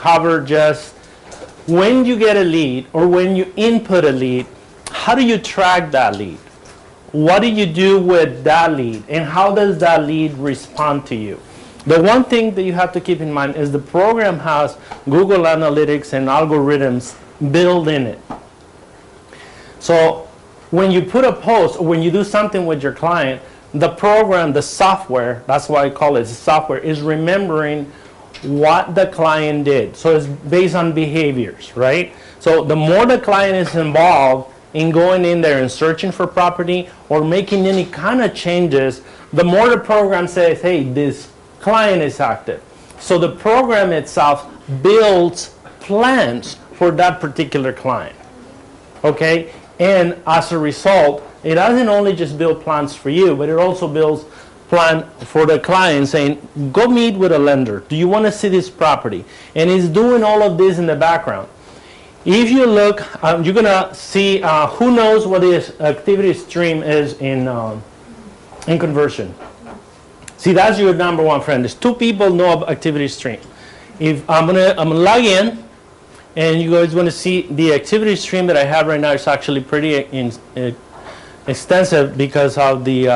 cover just when you get a lead or when you input a lead, how do you track that lead? What do you do with that lead? And how does that lead respond to you? The one thing that you have to keep in mind is the program has Google Analytics and algorithms built in it. So when you put a post or when you do something with your client, the program, the software, that's why I call it software, is remembering what the client did. So it's based on behaviors, right? So the more the client is involved in going in there and searching for property or making any kind of changes, the more the program says, hey, this client is active. So the program itself builds plans for that particular client, okay? And as a result, it doesn't only just build plans for you, but it also builds plan for the client saying, go meet with a lender. Do you want to see this property? And it's doing all of this in the background. If you look, you're going to see who knows what this activity stream is in Kunversion. See, that's your number one friend. There's two people know of activity stream. If I'm gonna log in, and you guys want to see the activity stream that I have right now. It's actually pretty extensive because of the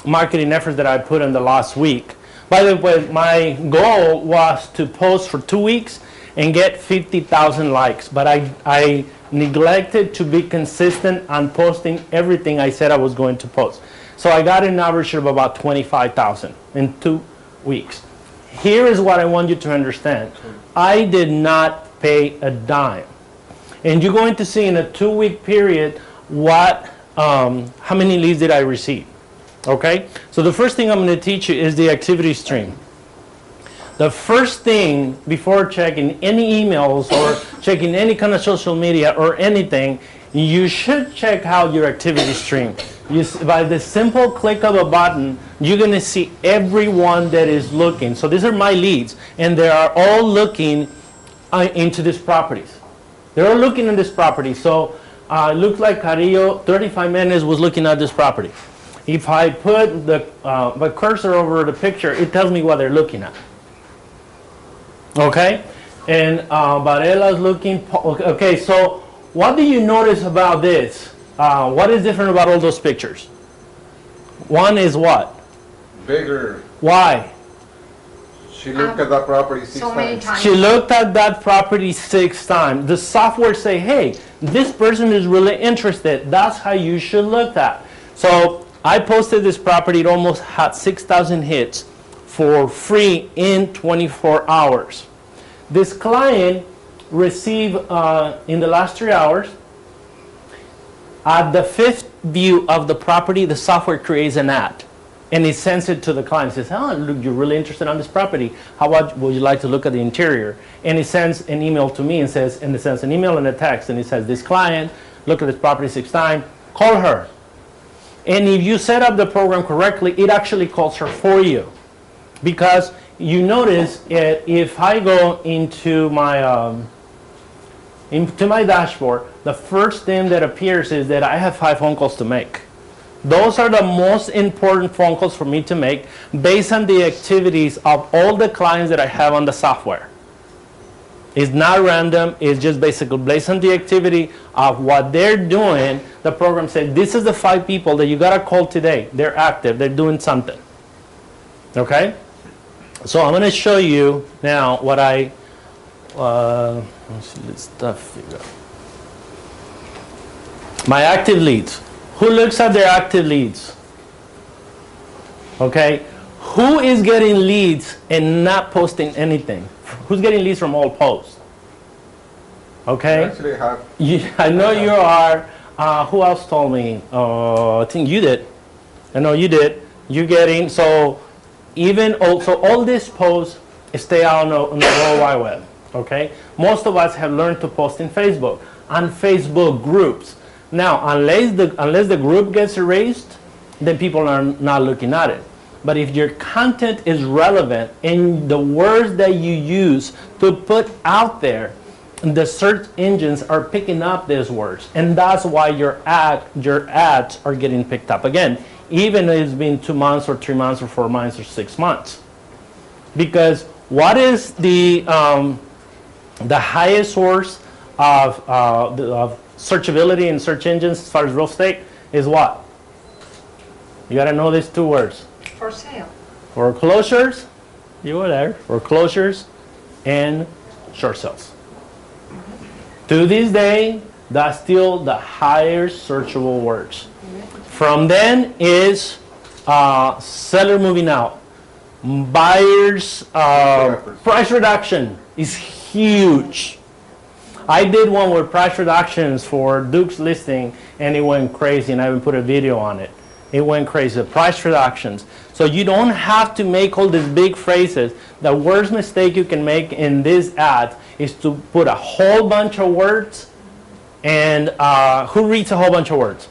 marketing efforts that I put in the last week. By the way, my goal was to post for 2 weeks and get 50,000 likes, but I neglected to be consistent on posting everything I said I was going to post. So I got an average of about 25,000 in 2 weeks. Here is what I want you to understand. I did not pay a dime. And you're going to see in a 2-week period what, how many leads did I receive. Okay? So the first thing I'm going to teach you is the activity stream. The first thing before checking any emails or checking any kind of social media or anything, you should check out your activity stream. By the simple click of a button, you're going to see everyone that is looking. So these are my leads, and they are all looking into these properties. They're all looking in this property. So it looks like Carrillo, 35 minutes, was looking at this property. If I put the cursor over the picture, it tells me what they're looking at. Okay? And Varela's looking. Okay, so what do you notice about this? What is different about all those pictures? One is what? Bigger. Why? She looked at that property six times. She looked at that property 6 times. The software say, hey, this person is really interested. That's how you should look at. So I posted this property. It almost had 6,000 hits for free in 24 hours. This client received in the last 3 hours, at the 5th view of the property, the software creates an ad. And it sends it to the client. It says, oh, look, you're really interested in this property. How about, would you like to look at the interior? And it sends an email to me and says, and it sends an email and a text. And it says, this client, look at this property 6 times, call her. And if you set up the program correctly, it actually calls her for you. Because you notice if I go into my dashboard, the first thing that appears is that I have 5 phone calls to make. Those are the most important phone calls for me to make based on the activities of all the clients that I have on the software. It's not random, it's just basically based on the activity of what they're doing. The program says, this is the 5 people that you gotta call today. They're active, they're doing something. Okay? So I'm gonna show you now what I, let's see this stuff figure out. My active leads. Who looks at their active leads? Okay? Who is getting leads and not posting anything? Who's getting leads from all posts? Okay? Actually have. I know you are. Who else told me? I think you did. I know you did. You're getting, so even also all these posts stay out on the World Wide Web. Okay? Most of us have learned to post in Facebook, on Facebook groups. Now, unless the group gets erased, then people are not looking at it. But if your content is relevant and the words that you use to put out there, the search engines are picking up these words. And that's why your ads are getting picked up. Again, even if it's been 2 months or 3 months or 4 months or 6 months. Because what is the highest source of searchability in search engines as far as real estate is what? You got to know these two words. For sale. Foreclosures, you were there, foreclosures and short sales. To this day, that's still the higher searchable words. From then is seller moving out. Buyers, price reduction is huge. I did one with price reductions for Duke's listing and it went crazy, and I even put a video on it. It went crazy, price reductions. So you don't have to make all these big phrases. The worst mistake you can make in this ad is to put a whole bunch of words, and who reads a whole bunch of words?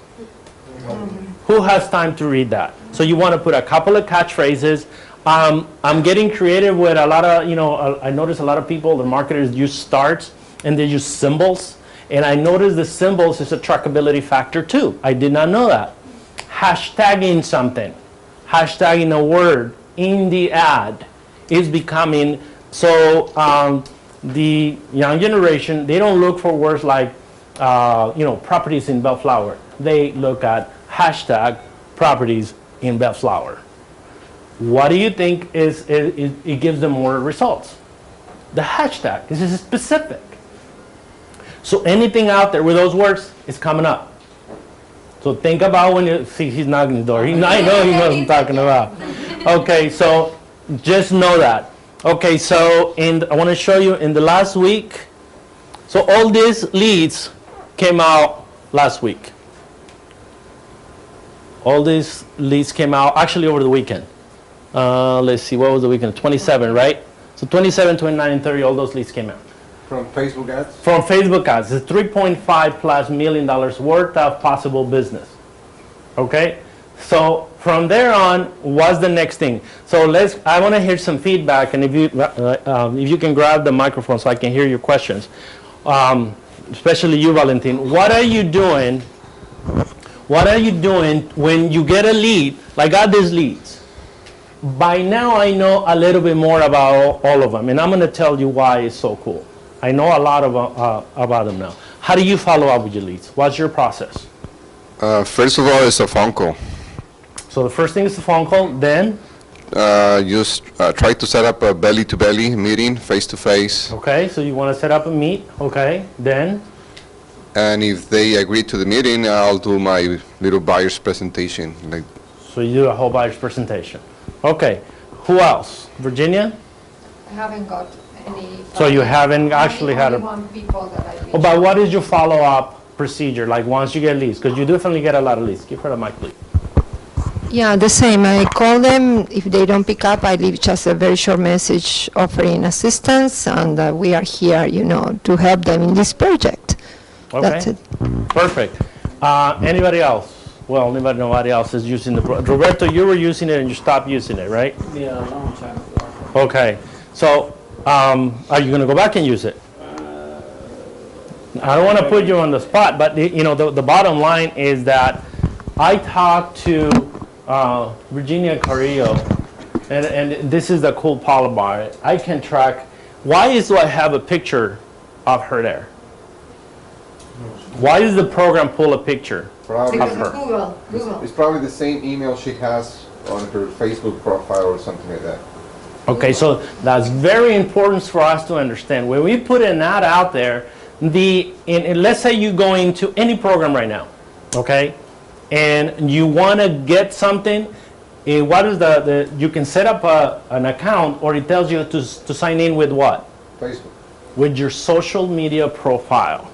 Who has time to read that? So you want to put a couple of catchphrases. I'm getting creative with a lot of, I notice a lot of people, the marketers use stars and they use symbols. And I noticed the symbols is a trackability factor too. I did not know that. Hashtagging something, hashtagging a word in the ad is becoming, so the young generation, they don't look for words like, properties in Bellflower. They look at hashtag properties in Bellflower. What do you think it gives them more results? The hashtag. This is specific. So anything out there with those words is coming up. So think about when you see he's knocking the door. I know he knows what I'm talking about. Okay, so just know that. Okay, so I want to show you in the last week. So all these leads came out last week. All these leads came out actually over the weekend. Let's see, what was the weekend? 27, right? So 27, 29, and 30, all those leads came out. From Facebook ads? From Facebook ads. It's $3.5+ million worth of possible business. Okay? So from there on, what's the next thing? So I want to hear some feedback, and if you can grab the microphone so I can hear your questions. Especially you, Valentin. What are you doing? What are you doing when you get a lead? Like I got these leads. By now I know a little bit more about all of them, and I'm going to tell you why it's so cool. I know a lot about them now. How do you follow up with your leads? What's your process? First of all, it's a phone call. So the first thing is the phone call, then? Just try to set up a belly-to-belly meeting, face-to-face. Okay, so you want to set up a meet, okay, then? And if they agree to the meeting, I'll do my little buyer's presentation. So you do a whole buyer's presentation. Okay, who else? Virginia? I haven't got any. So you haven't actually had a... people that I Oh, but what is your follow-up procedure, like once you get leads? Because you definitely get a lot of leads. Give her the mic, please. Yeah, the same. I call them. If they don't pick up, I leave just a very short message offering assistance, and we are here, to help them in this project. Okay. That's it. Perfect. Anybody else? Well, nobody else is using the... Roberto, you were using it and you stopped using it, right? Yeah, a long time ago. Okay. So, are you going to go back and use it? I don't want to put you on the spot, but the bottom line is that I talked to Virginia Carrillo, and this is the cool part about it. I can track. Why do I have a picture of her there? Why does the program pull a picture Probably, of Because her? of Google. it's probably the same email she has on her Facebook profile or something like that. Okay, so that's very important for us to understand. When we put an ad out there, let's say you go into any program right now, okay, and you want to get something. What is you can set up an account, or it tells you to sign in with what? Facebook. With your social media profile.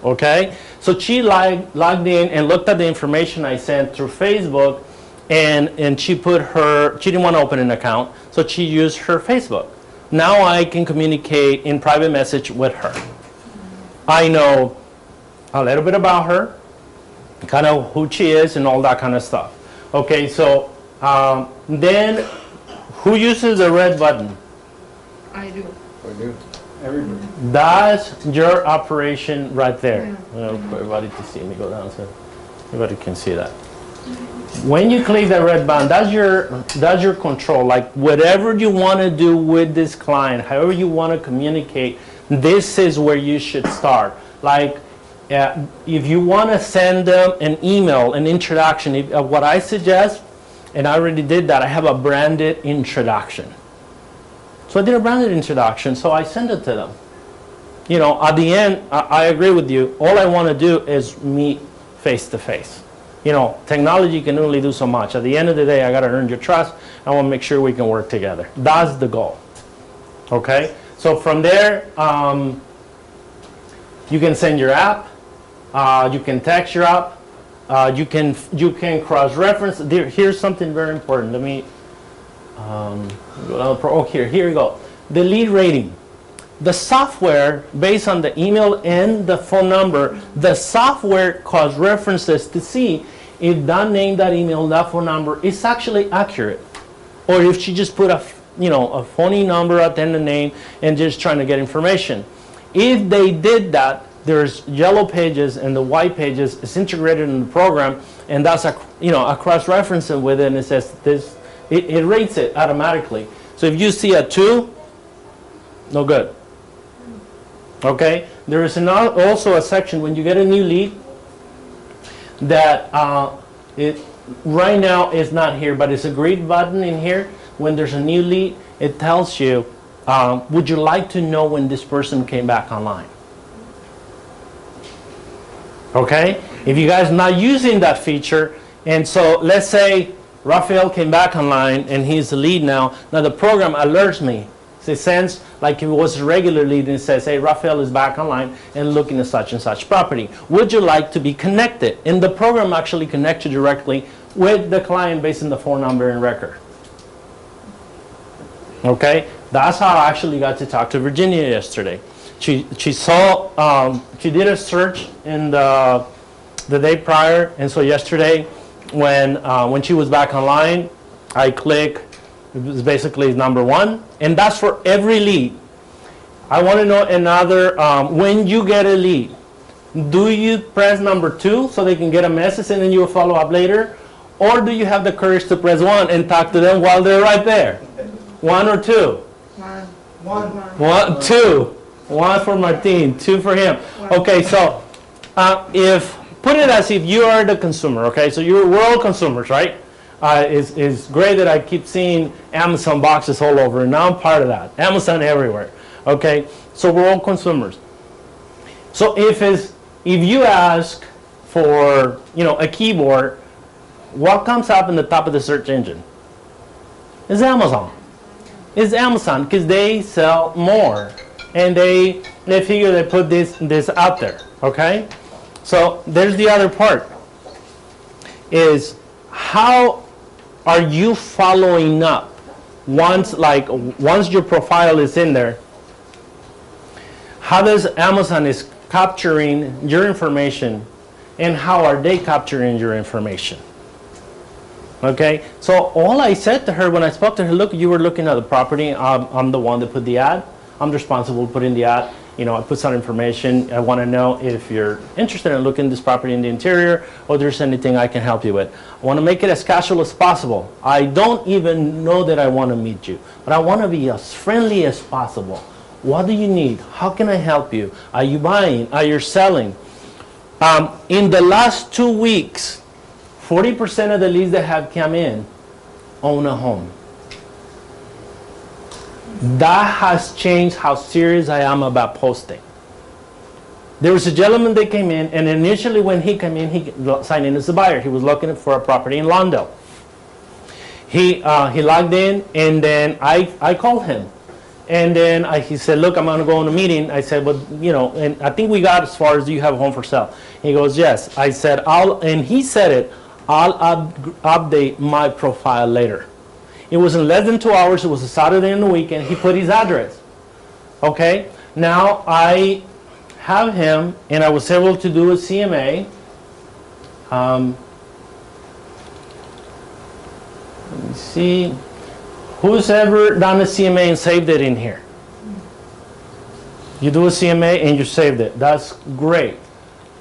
Okay, so she logged in and looked at the information I sent through Facebook, and she didn't want to open an account, so she used her Facebook. Now I can communicate in private message with her. I know a little bit about her, kind of who she is and all that kind of stuff. Okay, so then who uses the red button? I do. I do. Everybody. That's your operation right there. For everybody to see. Let me go down so everybody can see that. When you click the red button, that's your control. Like whatever you want to do with this client, however you want to communicate, this is where you should start. Like if you want to send them an email, an introduction, what I suggest, and I already did that, I have a branded introduction. So I did a branded introduction, so I send it to them. You know, at the end, I agree with you. All I want to do is meet face to face. You know, technology can only do so much. At the end of the day, I got to earn your trust. I want to make sure we can work together. That's the goal. Okay? So from there, you can send your app. You can text your app. You can cross-reference. Here's something very important. Let me go down. Oh, here we go. The lead rating. The software, based on the email and the phone number, the software cross-references to see if that name, that email, that phone number is actually accurate, or if she just put a phony number at the end of the name and just trying to get information. If they did that, there's yellow pages and the white pages is integrated in the program, and that's a cross-referencing with it, and it says this. It rates it automatically. So if you see a 2, no good. Okay, there is also a section when you get a new lead that it right now is not here, but it's a green button in here. When there's a new lead, it tells you, would you like to know when this person came back online? Okay, if you guys are not using that feature, and so let's say Rafael came back online and he's the lead now. Now the program alerts me. So it sends, like if it was a regular lead, and it says, hey, Rafael is back online and looking at such and such property. Would you like to be connected? And the program actually connects you directly with the client based on the phone number and record. Okay, that's how I actually got to talk to Virginia yesterday. She saw, she did a search in the day prior, and so yesterday when she was back online, I click. It was basically number 1, and that's for every lead. I want to know another, when you get a lead, do you press number 2 so they can get a message and then you will follow up later? Or do you have the courage to press 1 and talk to them while they're right there? 1 or 2? 1. 2. 1 for Martin, 2 for him. Okay, so put it as if you are the consumer, okay? So we're all consumers, right? It's great that I keep seeing Amazon boxes all over, and now I'm part of that. Amazon everywhere. Okay, so we're all consumers. So if you ask for a keyboard, what comes up in the top of the search engine? It's Amazon. It's Amazon because they sell more, and they figure they put this out there. Okay, so there's the other part. Is how are you following up once your profile is in there? How does Amazon is capturing your information, and how are they capturing your information? Okay, so all I said to her when I spoke to her, look, you were looking at the property. I'm the one that put the ad. I'm responsible for putting the ad. I put some information. I want to know if you're interested in looking at this property in the interior, or there's anything I can help you with. I want to make it as casual as possible. I don't even know that I want to meet you, but I want to be as friendly as possible. What do you need? How can I help you? Are you buying? Are you selling? In the last 2 weeks, 40% of the leads that have come in own a home. That has changed how serious I am about posting. There was a gentleman that came in, and initially when he came in, he signed in as a buyer. He was looking for a property in Lawndale. He logged in, and then I called him. And then he said, look, I'm going to go on a meeting. I said, but, and I think we got as far as, do you have a home for sale? He goes, yes. I said, and he said it, I'll update my profile later. It was in less than 2 hours. It was a Saturday and the weekend. He put his address. Okay. Now I have him, and I was able to do a CMA. Let me see. Who's ever done a CMA and saved it in here? You do a CMA and you saved it. That's great.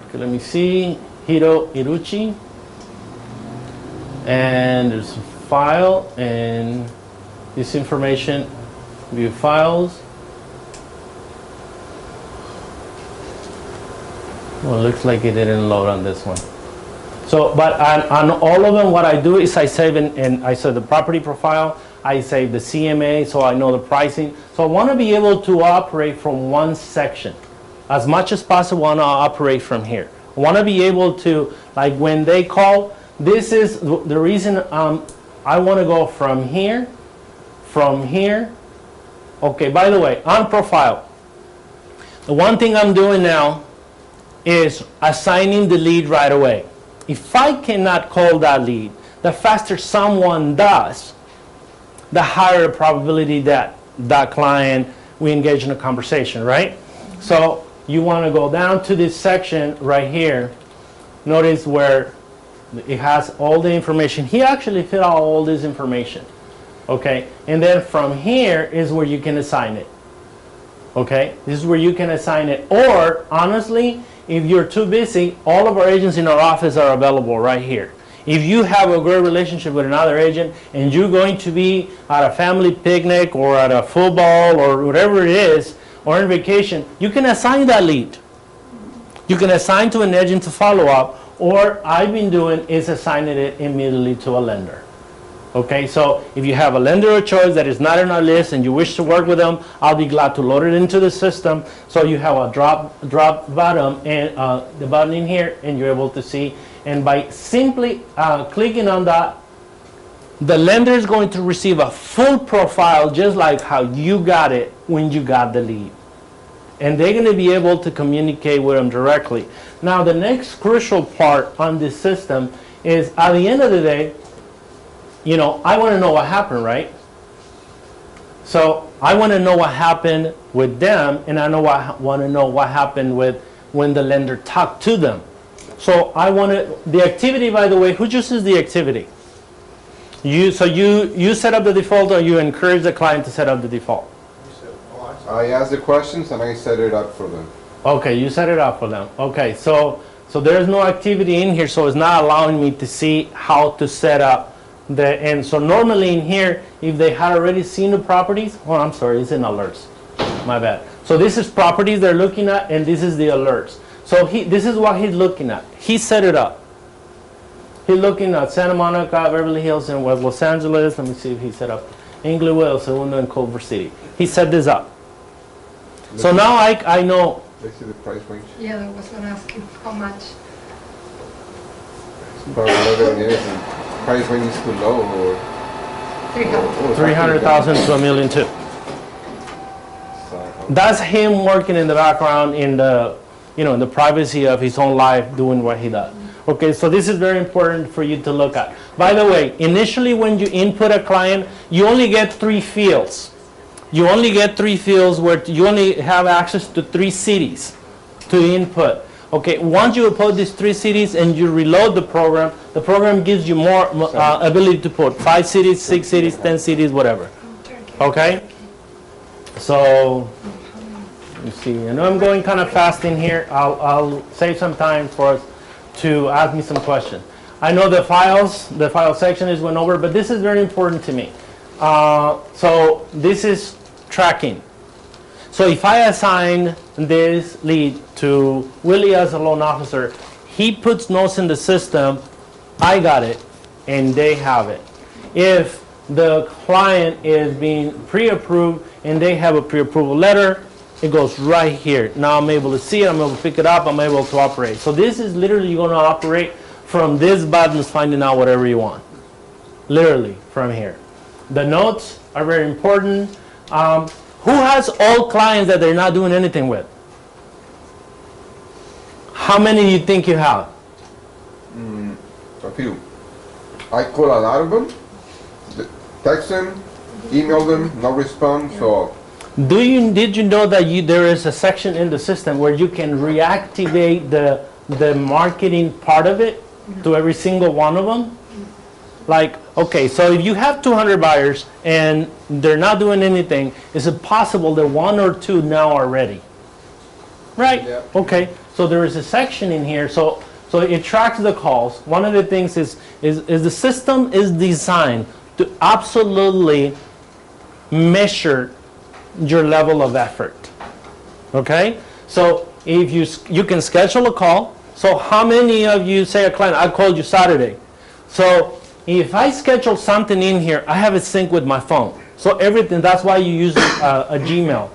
Okay, let me see. Hiro Iruchi. And there's a file and this information, view files. Well, it looks like it didn't load on this one. So, but on all of them, what I do is I save I save the property profile, I save the CMA, so I know the pricing. So I want to be able to operate from one section. As much as possible, I want to operate from here. I want to be able to, like when they call, this is the reason I want to go from here. Okay, by the way, on profile, the one thing I'm doing now is assigning the lead right away. If I cannot call that lead, the faster someone does, the higher the probability that that client we engage in a conversation, right? So you want to go down to this section right here. Notice where it has all the information. He actually filled out all this information. Okay, and then from here is where you can assign it. Okay, this is where you can assign it. Or honestly, if you're too busy, all of our agents in our office are available right here. If you have a great relationship with another agent and you're going to be at a family picnic or at a football or whatever it is, or on vacation, you can assign that lead. You can assign to an agent to follow up, or I've been doing is assigning it immediately to a lender. Okay, so if you have a lender of choice that is not on our list and you wish to work with them, I'll be glad to load it into the system. So you have a drop bottom and the button in here, and you're able to see. And by simply clicking on that, the lender is going to receive a full profile just like how you got it when you got the lead. And they're going to be able to communicate with them directly. Now, the next crucial part on this system is at the end of the day, you know, I want to know what happened, right? So I want to know what happened with them, and I want to know what happened with when the lender talked to them. So I want to, the activity, by the way, who chooses the activity? You set up the default, or you encourage the client to set up the default? I ask the questions and I set it up for them. Okay, you set it up for them. Okay, so there's no activity in here, so it's not allowing me to see how to set up and so normally in here, if they had already seen the properties, oh, I'm sorry, it's in alerts. My bad. So this is properties they're looking at, and this is the alerts. So this is what he's looking at. He set it up. He's looking at Santa Monica, Beverly Hills, and West Los Angeles. Let me see if he set up Inglewood, El Segundo, and Culver City. He set this up. So now I know. Let's see the price range. Yeah, I was going to ask you how much. Probably whatever it is, and price range is too low, or 300,000 to $1.2 million. So, That's him working in the background in the, in the privacy of his own life, doing what he does. Okay, so this is very important for you to look at. By the way, initially when you input a client, you only get 3 fields. You only get 3 fields where you only have access to 3 cities to input. Okay, once you upload these 3 cities and you reload the program gives you more ability to put 5 cities, 6 cities, 10 cities, whatever. Okay? So, let me see. I know I'm going kind of fast in here. I'll save some time for us to ask me some questions. I know the file section is went over, but this is very important to me. So this is tracking. So if I assign this lead to Willie as a loan officer, he puts notes in the system, I got it, and they have it. If the client is being pre-approved and they have a pre-approval letter, it goes right here. Now I'm able to see it, I'm able to pick it up, I'm able to operate. So this is literally going to operate from this button, finding out whatever you want. Literally from here. The notes are very important. Who has all clients that they're not doing anything with? How many do you think you have? a few. I call a lot of them, text them, email them, no response, so. Did you know that there is a section in the system where you can reactivate the marketing part of it to every single one of them? Like, okay, so if you have 200 buyers and they're not doing anything, is it possible that 1 or 2 now are ready? Right? Yeah. Okay, so there is a section in here. So So it tracks the calls. One of the things is the system is designed to absolutely measure your level of effort. Okay? So if you can schedule a call. So how many of you say a client, I called you Saturday. So if I schedule something in here, I have it synced with my phone. So everything, that's why you use a Gmail.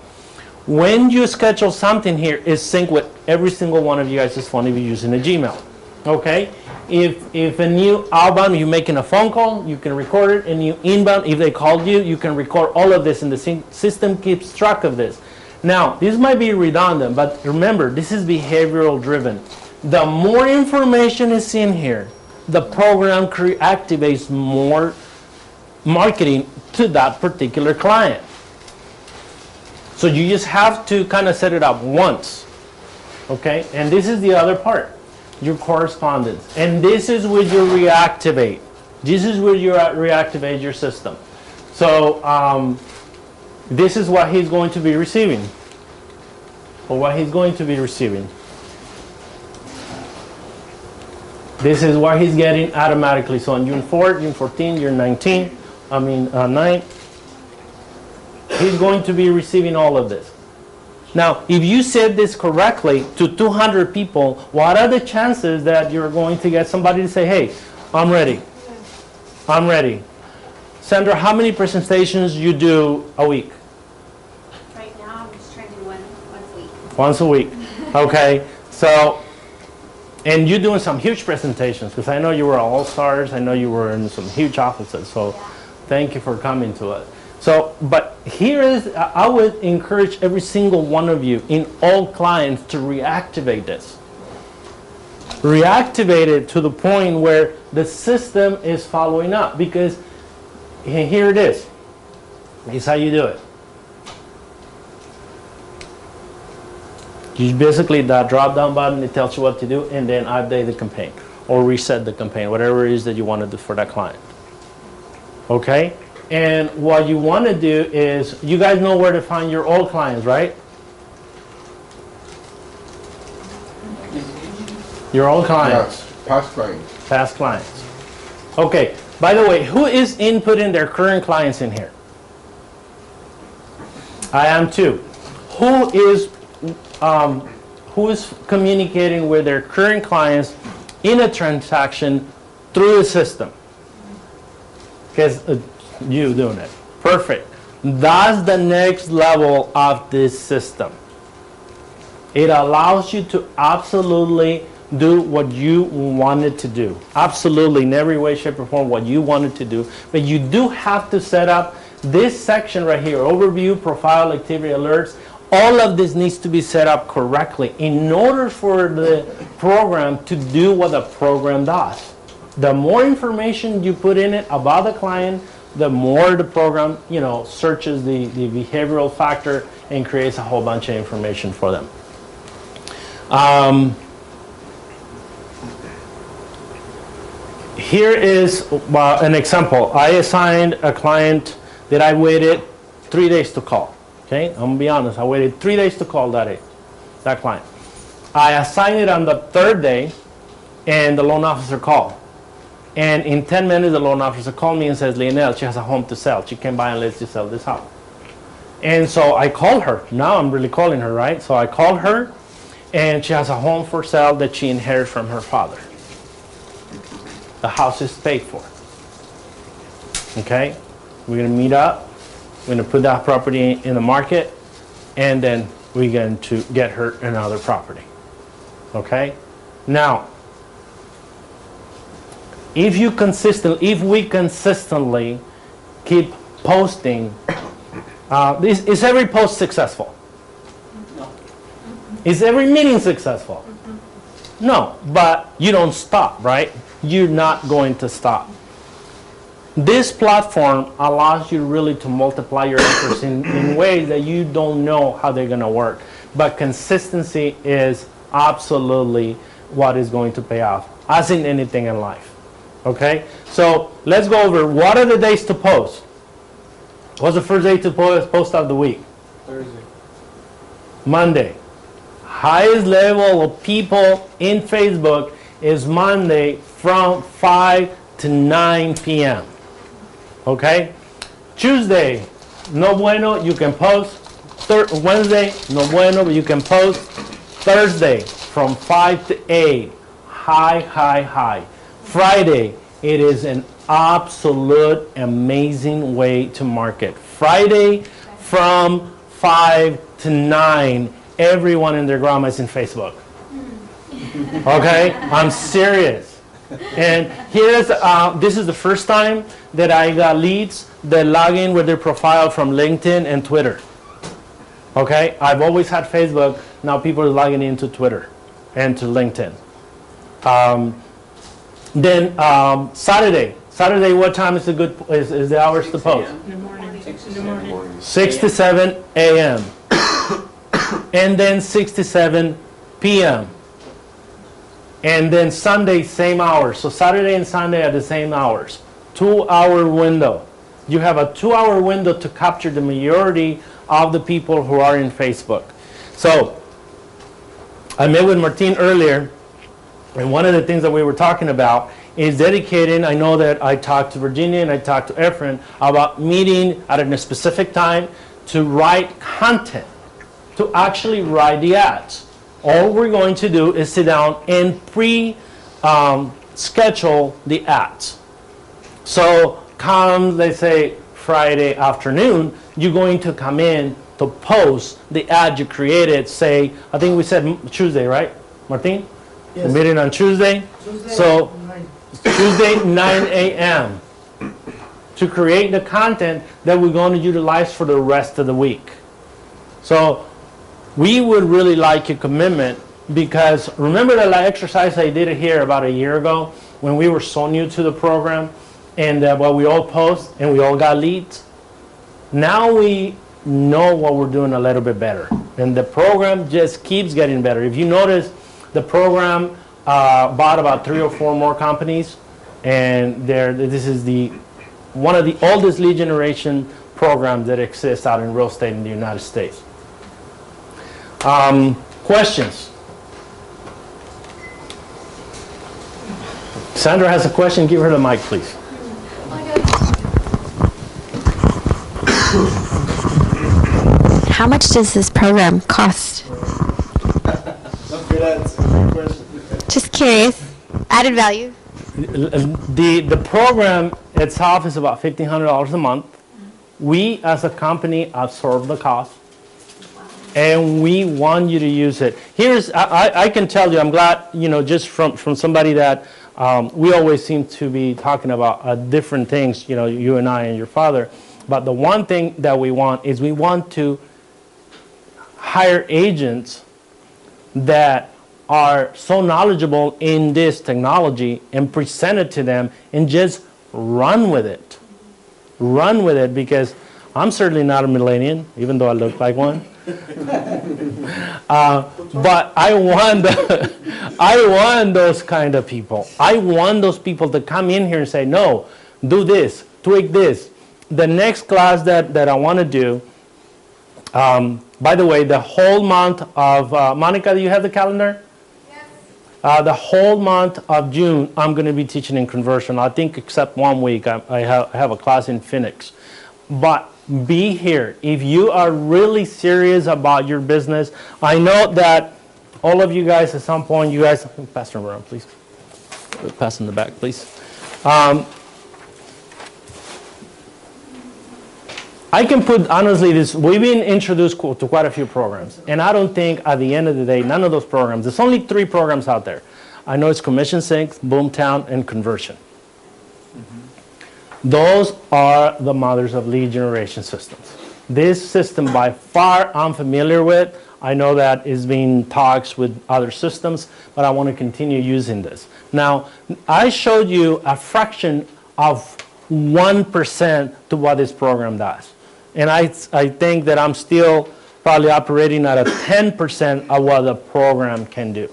When you schedule something here, it's synced with every single one of you guys' phone if you're using a Gmail. Okay? If a new outbound, you're making a phone call, you can record it. And you inbound, if they called you, you can record all of this, and the system keeps track of this. Now, this might be redundant, but remember, this is behavioral driven. The more information is in here, the program activates more marketing to that particular client. So you just have to kind of set it up once. Okay? And this is the other part, your correspondence. And this is where you reactivate. This is where you reactivate your system. So this is what he's going to be receiving. Or what he's going to be receiving. This is what he's getting automatically. So on June 4th, June 14th, June 19th, 9th, he's going to be receiving all of this. Now, if you said this correctly to 200 people, what are the chances that you're going to get somebody to say, hey, I'm ready. I'm ready. Sandra, how many presentations you do a week? Right now, I'm just trying to do one once a week. Once a week. Okay. So, and you're doing some huge presentations, because I know you were all-stars. I know you were in some huge offices. So thank you for coming to it. So, but here is, I would encourage every single one of you in all clients to reactivate this. Reactivate it to the point where the system is following up, because here it is. Here's how you do it. You basically, that drop down button, it tells you what to do, and then update the campaign or reset the campaign, whatever it is that you want to do for that client. Okay? And what you want to do is, you guys know where to find your old clients, right? Your old clients. Yes, past clients. Past clients. Okay. By the way, who is inputting their current clients in here? I am too. Who is communicating with their current clients in a transaction through the system? Because you doing it. Perfect. That's the next level of this system. It allows you to absolutely do what you wanted to do. Absolutely, in every way, shape, or form, what you wanted to do. But you do have to set up this section right here, overview, profile, activity, alerts. All of this needs to be set up correctly in order for the program to do what the program does. The more information you put in it about the client, the more the program, searches the behavioral factor and creates a whole bunch of information for them. Here is an example. I assigned a client that I waited 3 days to call. Okay, I'm gonna be honest. I waited 3 days to call that client. I assigned it on the third day, and the loan officer called. And in 10 minutes, the loan officer called me and says, Leonel, she has a home to sell. She came by and lets you sell this house. And so I called her. Now I'm really calling her, right? So I called her, and she has a home for sale that she inherited from her father. The house is paid for. Okay? We're going to meet up. We're going to put that property in the market, and then we're going to get her another property. Okay? Now, if we consistently keep posting, is every post successful? No. Is every meeting successful? No, but you don't stop, right? You're not going to stop. This platform allows you really to multiply your efforts in ways that you don't know how they're going to work. But consistency is absolutely what is going to pay off, as in anything in life. Okay? So let's go over, what are the days to post? What's the first day to post of the week? Thursday. Monday. Highest level of people in Facebook is Monday from 5 to 9 p.m. Okay? Tuesday, no bueno, you can post. Wednesday, no bueno, but you can post. Thursday, from 5 to 8, high. Friday, it is an absolute amazing way to market. Friday, from 5 to 9, everyone and their grandma is in Facebook. Okay? I'm serious. And here's, this is the first time that I got leads that log in with their profile from LinkedIn and Twitter. Okay? I've always had Facebook. Now people are logging into Twitter and to LinkedIn. Then Saturday. Saturday, what time is the hours to post? In the morning. 6 in the morning. 6 to 7 a.m. and then 6 to 7 p.m. And then Sunday, same hours. So Saturday and Sunday are the same hours. 2-hour window. You have a 2-hour window to capture the majority of the people who are in Facebook. So I met with Martin earlier, and one of the things that we were talking about is dedicating. I know that I talked to Virginia and I talked to Efren about meeting at a specific time to write content, to actually write the ads. All we're going to do is sit down and schedule the ads. So come, let's say, Friday afternoon, you're going to come in to post the ad you created, say, I think we said Tuesday, right, Martin? Yes. Meeting on Tuesday. So Tuesday, 9 a.m. to create the content that we're going to utilize for the rest of the week. So we would really like your commitment, because remember that exercise I did here about a year ago when we were so new to the program, and we all post and we all got leads? Now we know what we're doing a little bit better, and the program just keeps getting better. If you notice, the program bought about 3 or 4 more companies, and this is one of the oldest lead generation programs that exists out in real estate in the United States. Questions? Sandra has a question. Give her the mic, please. How much does this program cost? Just curious. Added value. The program itself is about $1,500 a month. We, as a company, absorb the cost, and we want you to use it. I can tell you, I'm glad, just from somebody that we always seem to be talking about different things, you and I and your father. But the one thing that we want is we want to hire agents that are so knowledgeable in this technology and present it to them and just run with it. Run with it, because I'm certainly not a millennial, even though I look like one. But I want those kind of people. I want those people to come in here and say, no, do this, tweak this. The next class that I want to do, by the way, the whole month of, Monica, do you have the calendar? Yes. The whole month of June, I'm going to be teaching in Kunversion. I think except 1 week, I have a class in Phoenix. But be here. If you are really serious about your business, I know that all of you guys at some point, pass them around, please. Pass in the back, please. I can put, honestly, we've been introduced to quite a few programs, and I don't think at the end of the day, none of those programs, there's only 3 programs out there. I know it's Commission Sync, Boomtown, and Kunversion. Those are the mothers of lead generation systems. This system, by far, I'm familiar with. I know that is being talks with other systems, but I want to continue using this. Now, I showed you a fraction of 1% to what this program does. And I think that I'm still probably operating at a 10% of what the program can do.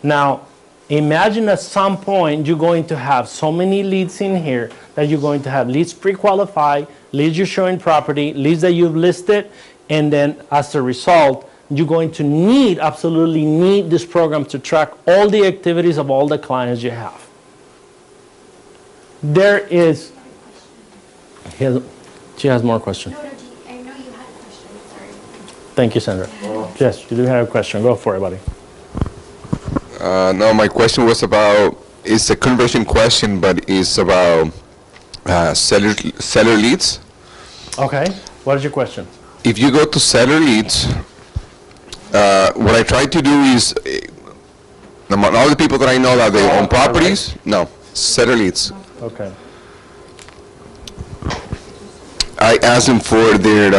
Now, imagine at some point you're going to have so many leads in here that you're going to have leads pre-qualified, leads you're showing property, leads that you've listed, and then as a result, you're going to absolutely need this program to track all the activities of all the clients you have. There is, she has more questions. No, I know you had a question, sorry. Thank you, Sandra. Yes, you do have a question. Go for it, buddy. No, my question was about, it's a conversion question, but it's about seller leads. Okay, what is your question? If you go to seller leads, what I try to do is, among all the people that I know that they own properties, no, seller leads. Okay. I ask them for their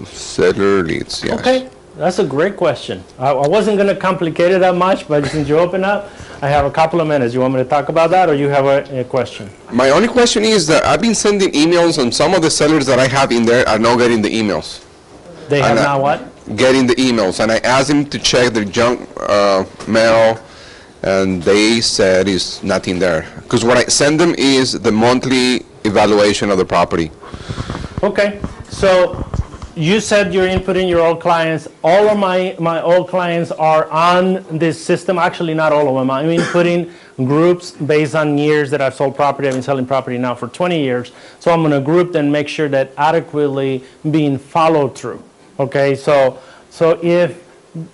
seller leads, yes. Okay, that's a great question. I wasn't going to complicate it that much, but since you open up, I have a couple of minutes. You want me to talk about that, or you have a question? My only question is that I've been sending emails, and some of the sellers that I have in there are not getting the emails. They have now what? Getting the emails, and I asked them to check their junk mail, and they said it's nothing there. Because what I send them is the monthly evaluation of the property. Okay, so you said you're inputting your old clients. All of my old clients are on this system. Actually, not all of them. I'm inputting groups based on years that I've sold property. I've been selling property now for 20 years. So I'm going to group them, make sure that adequately being followed through. Okay, so if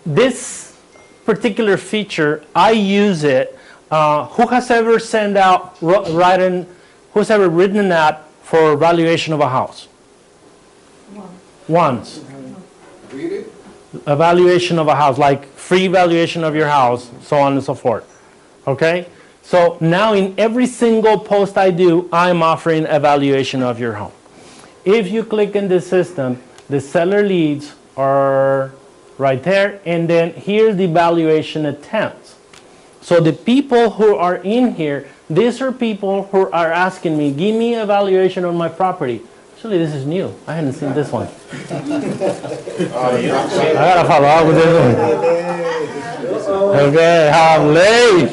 this particular feature, I use it. Who has ever sent out, who's ever written an ad for valuation of a house? Once. Read it. Evaluation of a house, like free valuation of your house, so on and so forth. Okay? So now in every single post I do, I'm offering evaluation of your home. If you click in the system, the seller leads are right there, and then here's the valuation attempts. So the people who are in here, these are people who are asking me, give me a valuation on my property. Actually, this is new. I hadn't seen this one. I gotta follow up with this one. Okay, I'm late.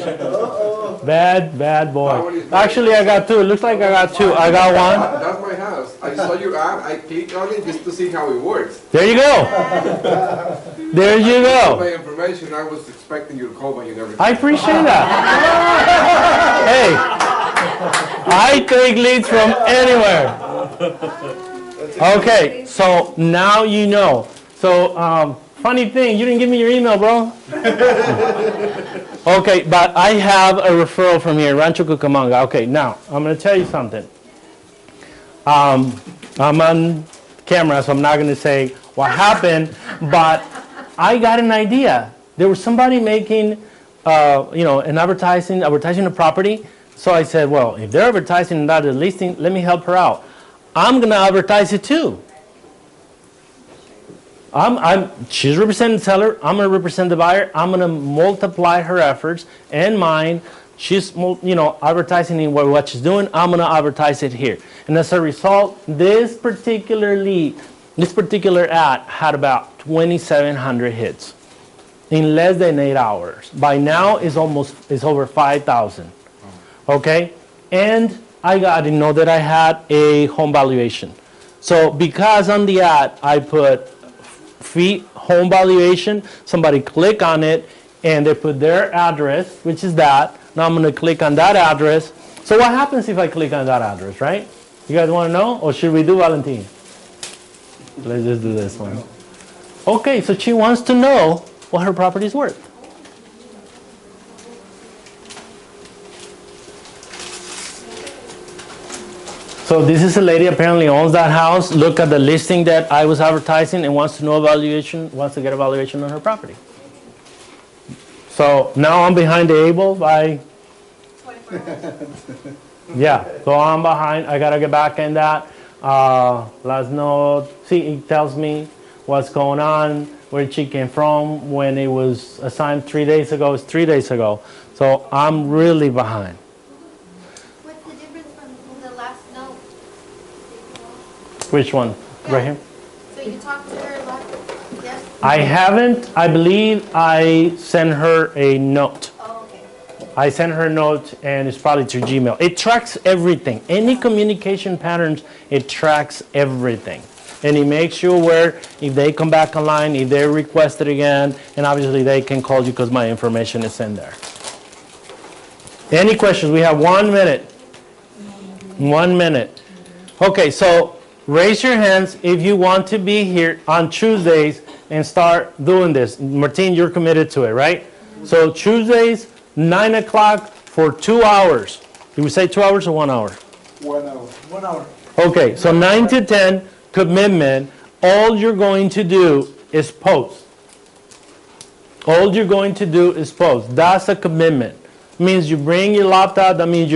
Bad boy. Actually, I got two. It looks like I got two. I got one. That's my house. I saw your ad. I clicked on it just to see how it works. There you go. There you go. My information. I was expecting you to call me and everything. I appreciate that. Hey, I take leads from anywhere. Okay, so now you know. So, funny thing, you didn't give me your email, bro. Okay, but I have a referral from here, Rancho Cucamonga. Okay, now, I'm going to tell you something. I'm on camera, so I'm not going to say what happened, but I got an idea. There was somebody making, an advertising a property. So I said, well, if they're advertising that as listing, let me help her out. I'm going to advertise it too. She's representing the seller. I'm going to represent the buyer. I'm going to multiply her efforts and mine. She's, advertising what she's doing. I'm going to advertise it here. And as a result, this particular ad had about 2,700 hits in less than 8 hours. By now, it's over 5,000. Okay, and I didn't know that I had a home valuation. So because on the ad I put free home valuation, somebody click on it and they put their address, which is that. Now I'm going to click on that address. So what happens if I click on that address, right? You guys want to know, or should we do Valentin? Let's just do this one. Okay, so she wants to know what her property is worth. So this is a lady apparently owns that house. Look at the listing that I was advertising and wants to know evaluation, wants to get a valuation on her property. So now I'm behind the eight ball by 24 hours. yeah, so I'm behind. I gotta get back in that. Last note, see, it tells me what's going on, where she came from, when it was assigned 3 days ago. It's 3 days ago. So I'm really behind. What's the difference from the last note? Which one? Yeah. Right here? So you talked to her last, yes? I haven't. I believe I sent her a note. Oh, okay. I sent her a note, and it's probably through Gmail. It tracks everything. Any communication patterns, it tracks everything. and he makes you aware if they come back online, if they request it again, and obviously they can call you because my information is in there. Any questions? We have 1 minute. 1 minute. Okay, so raise your hands if you want to be here on Tuesdays and start doing this. Martin, you're committed to it, right? So Tuesdays, 9 o'clock for 2 hours. Did we say 2 hours or 1 hour? 1 hour. 1 hour. Okay, so 9 to 10 commitment. All you're going to do is post. All you're going to do is post. That's a commitment. Means you bring your laptop. That means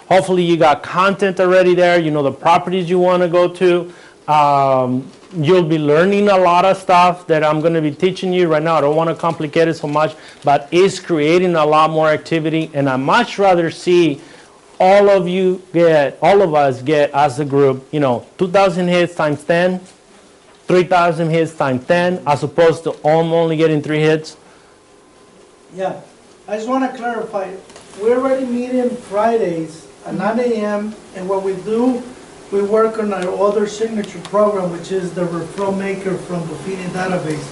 hopefully you got content already there. You know the properties you want to go to. You'll be learning a lot of stuff that I'm going to be teaching you right now. I don't want to complicate it so much, but it's creating a lot more activity, and I much rather see all of us get as a group, 2,000 hits times 10, 3,000 hits times 10, as opposed to only getting 3 hits. Yeah, I just want to clarify. We're already meeting Fridays at 9 a.m. and what we do, we work on our other signature program, which is the referral maker from the Buffini database.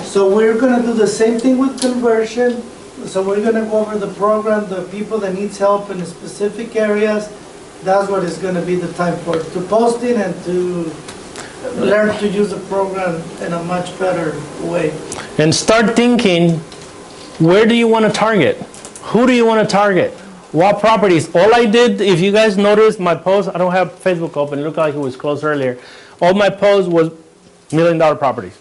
So we're going to do the same thing with Kunversion. So we're going to go over the program, the people that needs help in the specific areas. That's what is going to be the time for to posting and to learn to use the program in a much better way. And start thinking, where do you want to target? Who do you want to target? What properties? All I did, if you guys noticed my post, I don't have Facebook open. It looked like it was closed earlier. All my posts was $1 million properties.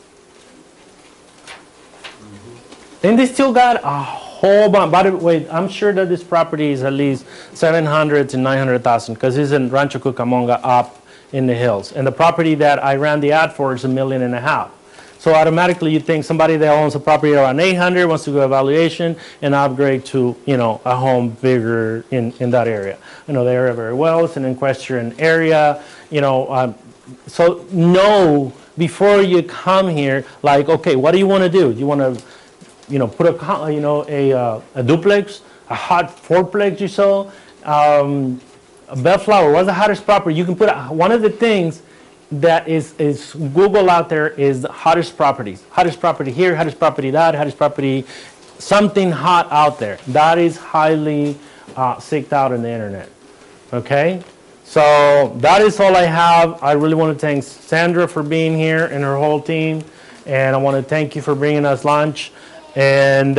And they still got a whole bunch. By the way, I'm sure that this property is at least 700 to 900,000 because it's in Rancho Cucamonga up in the hills. And the property that I ran the ad for is $1.5 million. So automatically you think somebody that owns a property around 800 wants to go evaluation and upgrade to, a home bigger in that area. I know the area very well. It's an equestrian area, so know before you come here, like, okay, what do you want to do? Do you want to, put a duplex, a hot fourplex you saw, a Bellflower? What's the hottest property? You can put one of the things that is Google out there is the hottest properties. Hottest property here, hottest property that, hottest property, something hot out there. That is highly seeked out on the internet. Okay? So that is all I have. I really want to thank Sandra for being here and her whole team. And I want to thank you for bringing us lunch. And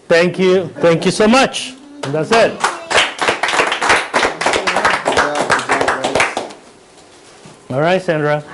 thank you. Thank you so much. And that's it. All right, Sandra.